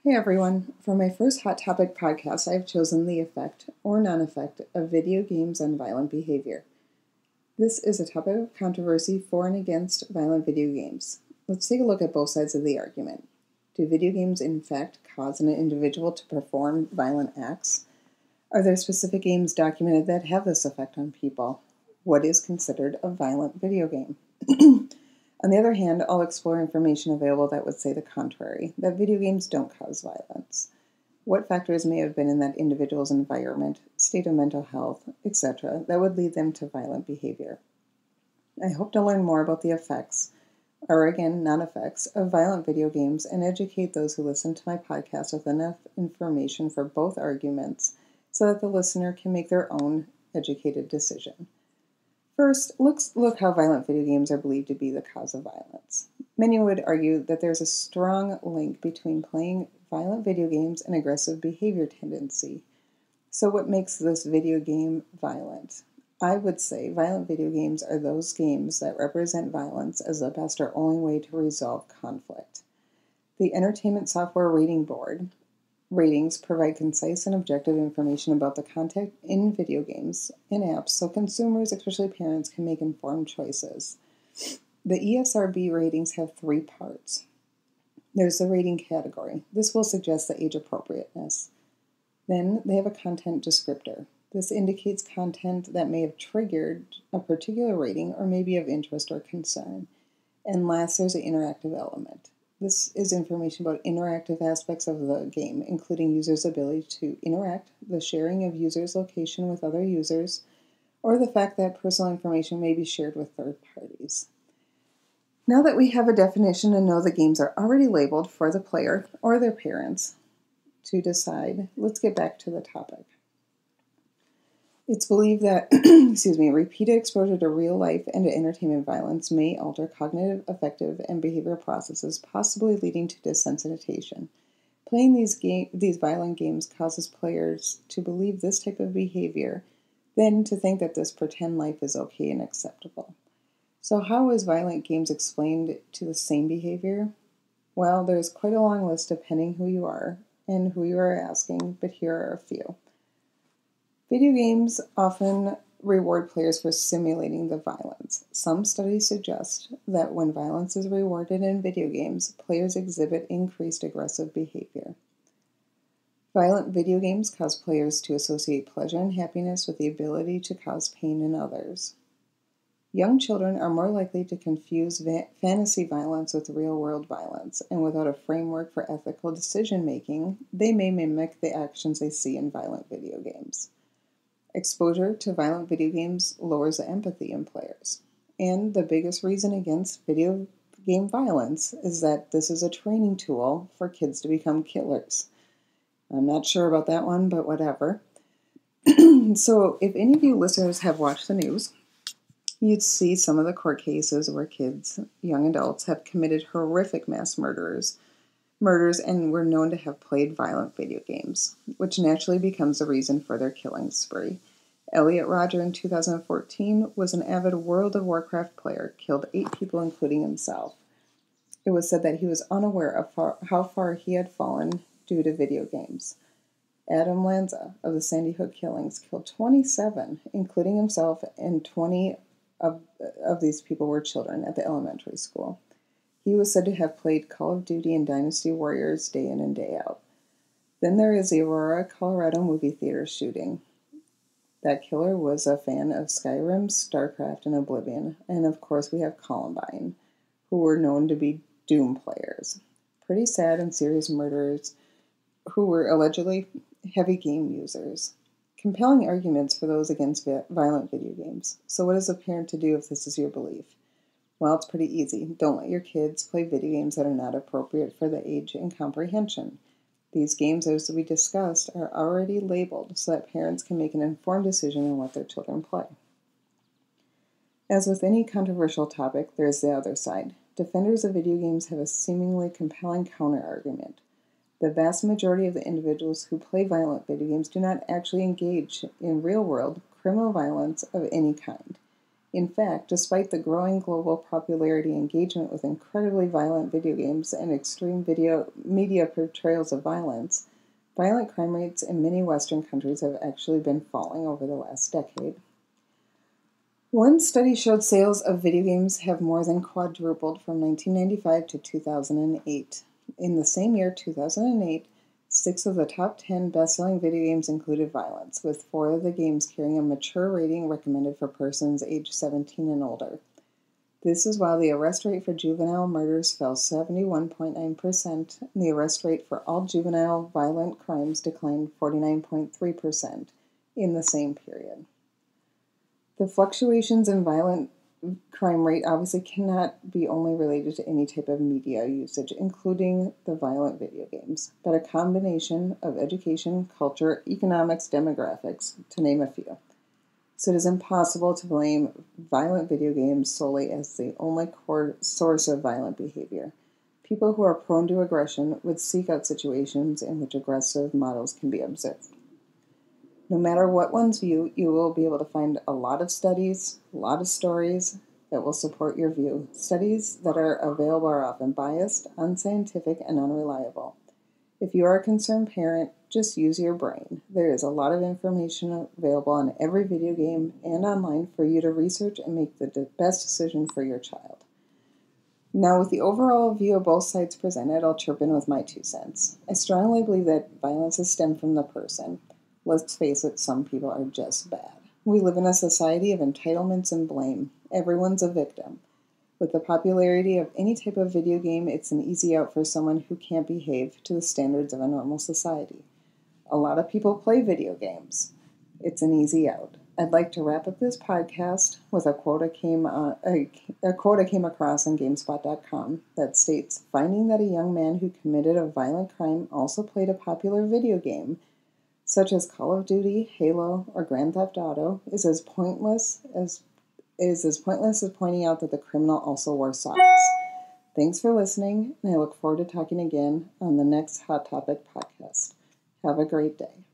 Hey everyone, for my first Hot Topic podcast, I've chosen the effect or non-effect of video games on violent behavior. This is a topic of controversy for and against violent video games. Let's take a look at both sides of the argument. Do video games in fact cause an individual to perform violent acts? Are there specific games documented that have this effect on people? What is considered a violent video game? On the other hand, I'll explore information available that would say the contrary, that video games don't cause violence. What factors may have been in that individual's environment, state of mental health, etc., that would lead them to violent behavior. I hope to learn more about the effects, or again, non-effects, of violent video games and educate those who listen to my podcast with enough information for both arguments so that the listener can make their own educated decision. First, let's look how violent video games are believed to be the cause of violence. Many would argue that there's a strong link between playing violent video games and aggressive behavior tendency. So what makes this video game violent? I would say violent video games are those games that represent violence as the best or only way to resolve conflict. The Entertainment Software Rating Board ratings provide concise and objective information about the content in video games and apps so consumers, especially parents, can make informed choices. The ESRB ratings have 3 parts. There's the rating category. This will suggest the age appropriateness. Then they have a content descriptor. This indicates content that may have triggered a particular rating or may be of interest or concern. And last, there's an interactive element. This is information about interactive aspects of the game, including users' ability to interact, the sharing of users' location with other users, or the fact that personal information may be shared with third parties. Now that we have a definition and know the games are already labeled for the player or their parents to decide, let's get back to the topic. It's believed that repeated exposure to real life and to entertainment violence may alter cognitive, affective, and behavioral processes, possibly leading to desensitization. Playing these violent games causes players to believe this type of behavior, then to think that this pretend life is okay and acceptable. So how is violent games explained to the same behavior? Well, there's quite a long list depending who you are and who you are asking, but here are a few. Video games often reward players for simulating the violence. Some studies suggest that when violence is rewarded in video games, players exhibit increased aggressive behavior. Violent video games cause players to associate pleasure and happiness with the ability to cause pain in others. Young children are more likely to confuse fantasy violence with real-world violence, and without a framework for ethical decision-making, they may mimic the actions they see in violent video games. Exposure to violent video games lowers the empathy in players. And the biggest reason against video game violence is that this is a training tool for kids to become killers. I'm not sure about that one, but whatever. So if any of you listeners have watched the news, you'd see some of the court cases where kids, young adults, have committed horrific mass murders and were known to have played violent video games, which naturally becomes the reason for their killing spree. Elliot Rodger in 2014 was an avid World of Warcraft player, killed 8 people including himself. It was said that he was unaware of how far he had fallen due to video games. Adam Lanza of the Sandy Hook killings killed 27, including himself, and 20 of these people were children at the elementary school. He was said to have played Call of Duty and Dynasty Warriors day in and day out. Then there is the Aurora, Colorado movie theater shooting. That killer was a fan of Skyrim, StarCraft, and Oblivion. And of course we have Columbine, who were known to be Doom players. Pretty sad and serious murderers who were allegedly heavy game users. Compelling arguments for those against violent video games. So what is a parent to do if this is your belief? Well, it's pretty easy. Don't let your kids play video games that are not appropriate for the age and comprehension. These games, as we discussed, are already labeled so that parents can make an informed decision on what their children play. As with any controversial topic, there's the other side. Defenders of video games have a seemingly compelling counter-argument. The vast majority of the individuals who play violent video games do not actually engage in real-world criminal violence of any kind. In fact, despite the growing global popularity and engagement with incredibly violent video games and extreme media portrayals of violence, violent crime rates in many Western countries have actually been falling over the last decade. One study showed sales of video games have more than quadrupled from 1995 to 2008. In the same year, 2008, 6 of the top 10 best-selling video games included violence, with 4 of the games carrying a mature rating recommended for persons aged 17 and older. This is while the arrest rate for juvenile murders fell 71.9%, and the arrest rate for all juvenile violent crimes declined 49.3% in the same period. The fluctuations in violent crime rate obviously cannot be only related to any type of media usage, including the violent video games, but a combination of education, culture, economics, demographics, to name a few. So it is impossible to blame violent video games solely as the only core source of violent behavior. People who are prone to aggression would seek out situations in which aggressive models can be observed. No matter what one's view, you will be able to find a lot of studies, a lot of stories that will support your view. Studies that are available are often biased, unscientific, and unreliable. If you are a concerned parent, just use your brain. There is a lot of information available on every video game and online for you to research and make the best decision for your child. Now, with the overall view of both sides presented, I'll chirp in with my 2 cents. I strongly believe that violence is stemmed from the person. Let's face it, some people are just bad. We live in a society of entitlements and blame. Everyone's a victim. With the popularity of any type of video game, it's an easy out for someone who can't behave to the standards of a normal society. A lot of people play video games. It's an easy out. I'd like to wrap up this podcast with a quote I came across on GameSpot.com that states, "Finding that a young man who committed a violent crime also played a popular video game, such as Call of Duty, Halo, or Grand Theft Auto, is as pointless as pointing out that the criminal also wore socks." Thanks for listening, and I look forward to talking again on the next Hot Topic podcast. Have a great day.